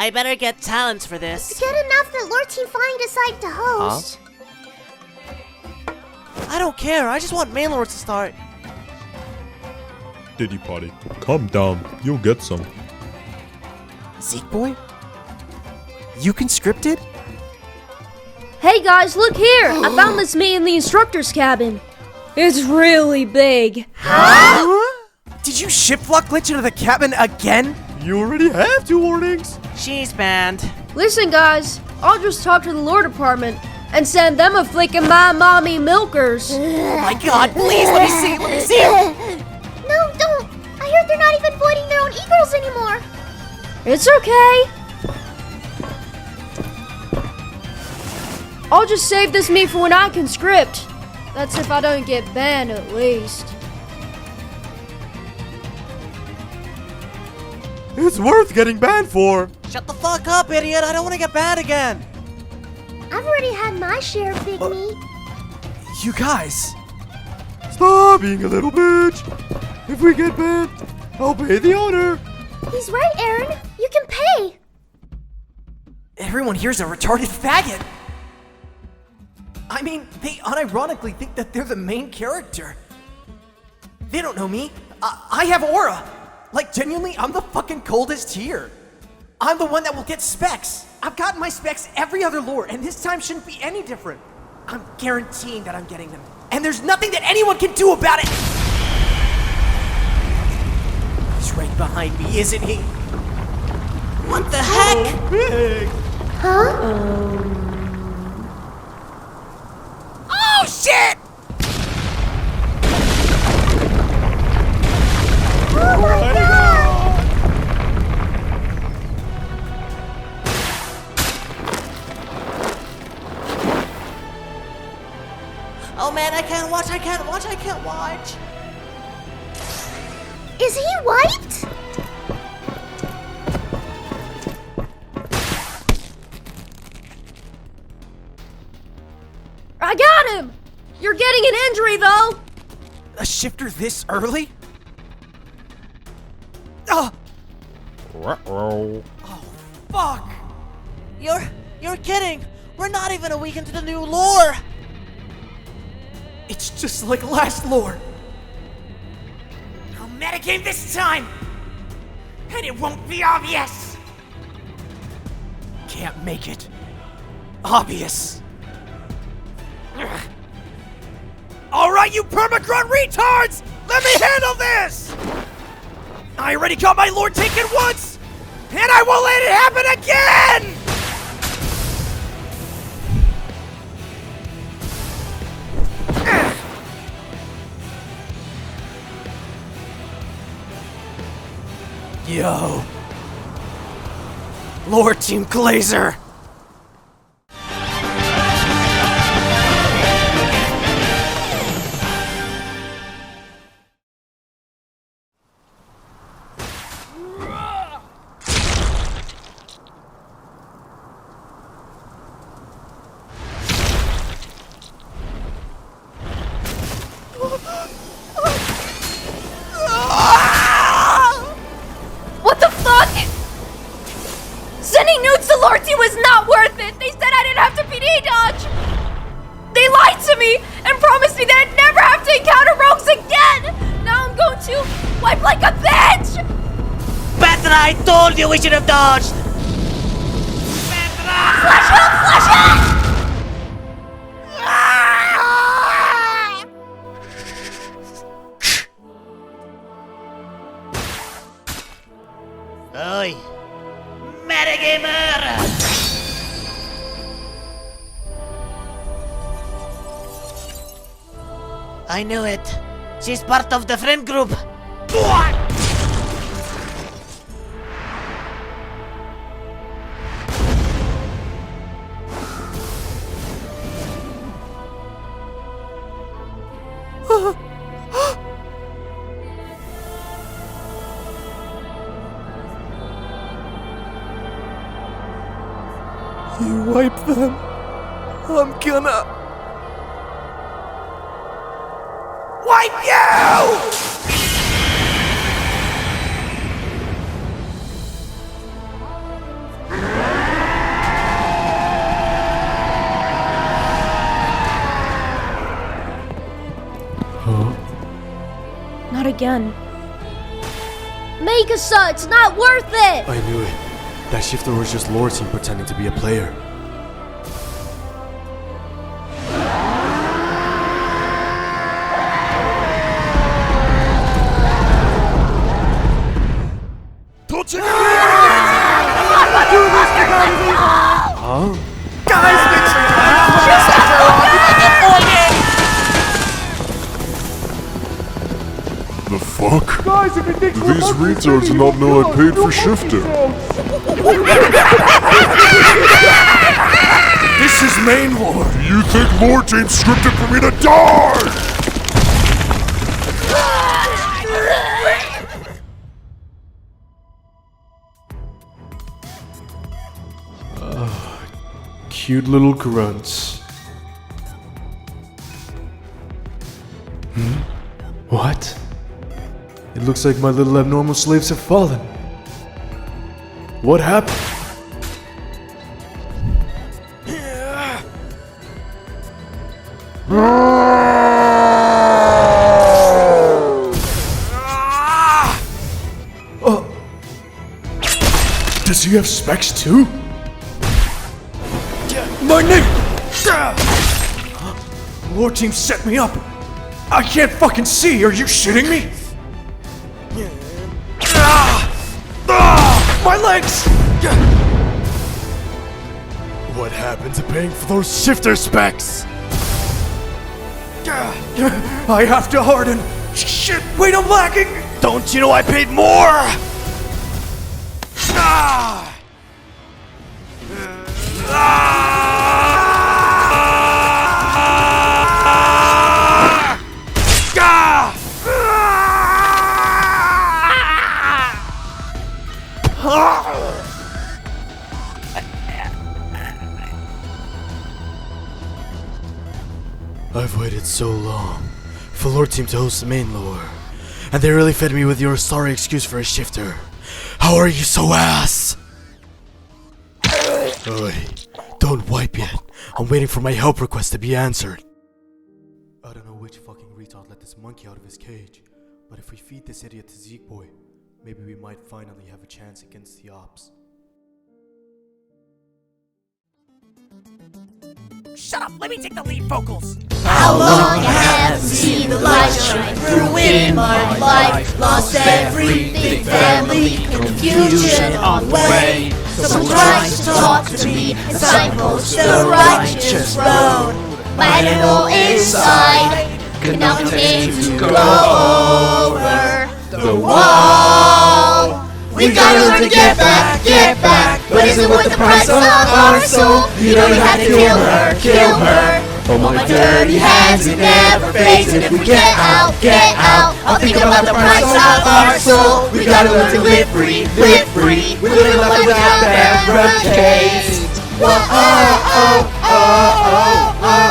I better get talents for this. Good enough that Lord Team Flying decided to host. I don't care, I just want main lords to start. Diddy Potty, calm down. You'll get some. Zeke boy? You conscripted? Hey guys, look here! I found this meat in the instructor's cabin. It's really big. Huh? Did you ship-lock glitch into the cabin again? You already have 2 warnings. She's banned. Listen guys, I'll just talk to the lore department and send them a flickin' my mommy milkers. Oh my god, please let me see. No, don't! I heard they're not even voiding their own e-girls anymore! It's okay. I'll just save this meat for when I conscript. That's if I don't get banned at least. It's worth getting banned for. Shut the fuck up, idiot. I don't want to get banned again. I've already had my share of big meat. You guys. Stop being a little bitch. If we get banned, I'll pay the owner. He's right, Eren. You can pay. Everyone here's a retarded faggot. I mean, they unironically think that they're the main character. They don't know me. I have aura. Like, genuinely, I'm the fucking coldest here. I'm the one that will get specs. I've gotten my specs every other lore, and this time shouldn't be any different. I'm guaranteeing that I'm getting them. And there's nothing that anyone can do about it! He's right behind me, isn't he? What the heck? Big. Huh? Oh, shit! Oh my god! Oh man, I can't watch. Is he wiped? I got him! You're getting an injury though! A shifter this early? Oh, Uh-oh. fuck! You're kidding. We're not even a week into the new lore. It's just like last lore. I'll metagame this time! And it won't be obvious! Can't make it obvious. Alright, you perma-grunt retards! Let me handle this! I already got my lord taken once! And I won't let it happen again! Yo. Lord Team Glazer. What the fuck? Sending nudes to Lord T was not worth it. They said I didn't have to PD dodge. They lied to me and promised me that I'd never have to encounter rogues again. Now I'm going to wipe like a bitch. Petra, I told you we should have dodged. Flash it! Flash it! Oi, metagamer! I knew it. She's part of the friend group. You wipe them. I'm gonna wipe you! again. Mikasa, it's not worth it! I knew it. That shifter was just Lord Team pretending to be a player. Don't you Huh? The fuck? Guys, if these retards do not know I paid for shifter. This is main lore! You think Lord Team scripted for me to die? Cute little grunts. What? It looks like my little abnormal slaves have fallen. What happened? Does he have specs too? My name! Lord Team set me up! I can't fucking see! Are you shitting me? My legs! What happened to paying for those shifter specs? I have to harden! Shit! Wait, I'm lacking! Don't you know I paid more? I've waited so long for Lord Team to host the main lore, and they really fed me with your sorry excuse for a shifter. How are you so ass? Oi, don't wipe yet. I'm waiting for my help request to be answered. I don't know which fucking retard let this monkey out of his cage, but if we feed this idiot to Zeke boy, maybe we might finally have a chance against the ops. Shut up, let me take the lead vocals. How long I haven't seen the light shine through in my life. Lost everything, family, confusion on the way. Someone tries to talk to me and signpost the righteous road. My little inside could not contain to go over the wall. We gotta learn to get back, but is it worth the price of our soul? You know you had to kill her. Oh my dirty hands, it never fades, and if we get out, I'll think about the price of our soul. We gotta learn to live free, we live a life without barricades. Whoa, oh, oh, oh, oh, oh.